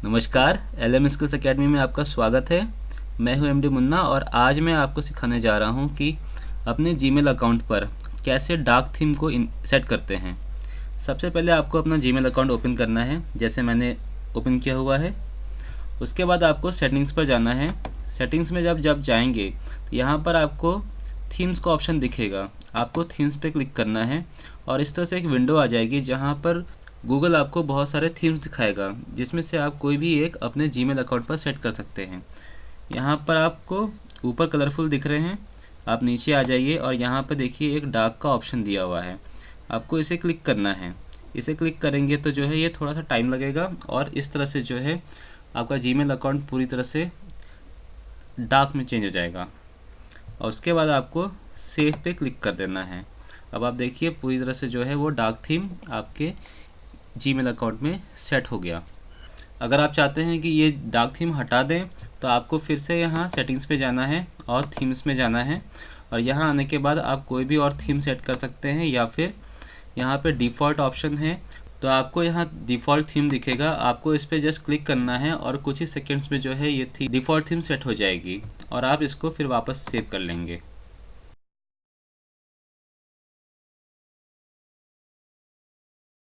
नमस्कार, L M skills academy में आपका स्वागत है। मैं हूं एमडी मुन्ना और आज मैं आपको सिखाने जा रहा हूं कि अपने जीमेल अकाउंट पर कैसे डार्क थीम को सेट करते हैं। सबसे पहले आपको अपना जीमेल अकाउंट ओपन करना है, जैसे मैंने ओपन किया हुआ है। उसके बाद आपको सेटिंग्स पर जाना है। सेटिंग्स में जब जाएंगे तो यहाँ पर आपको थीम्स का ऑप्शन दिखेगा। आपको थीम्स पे क्लिक करना है और इस तरह से एक विंडो आ जाएगी जहाँ पर गूगल आपको बहुत सारे थीम्स दिखाएगा, जिसमें से आप कोई भी एक अपने जीमेल अकाउंट पर सेट कर सकते हैं। यहाँ पर आपको ऊपर कलरफुल दिख रहे हैं, आप नीचे आ जाइए और यहाँ पर देखिए एक डार्क का ऑप्शन दिया हुआ है, आपको इसे क्लिक करना है। इसे क्लिक करेंगे तो जो है ये थोड़ा सा टाइम लगेगा और इस तरह से जो है आपका जीमेल अकाउंट पूरी तरह से डार्क में चेंज हो जाएगा। और उसके बाद आपको सेव पे क्लिक कर देना है। अब आप देखिए पूरी तरह से जो है वो डार्क थीम आपके जीमेल अकाउंट में सेट हो गया। अगर आप चाहते हैं कि ये डार्क थीम हटा दें तो आपको फिर से यहाँ सेटिंग्स पे जाना है और थीम्स में जाना है, और यहाँ आने के बाद आप कोई भी और थीम सेट कर सकते हैं, या फिर यहाँ पे डिफ़ॉल्ट ऑप्शन है तो आपको यहाँ डिफ़ॉल्ट थीम दिखेगा। आपको इस पर जस्ट क्लिक करना है और कुछ ही सेकेंड्स में जो है ये डिफ़ॉल्ट थीम सेट हो जाएगी और आप इसको फिर वापस सेव कर लेंगे।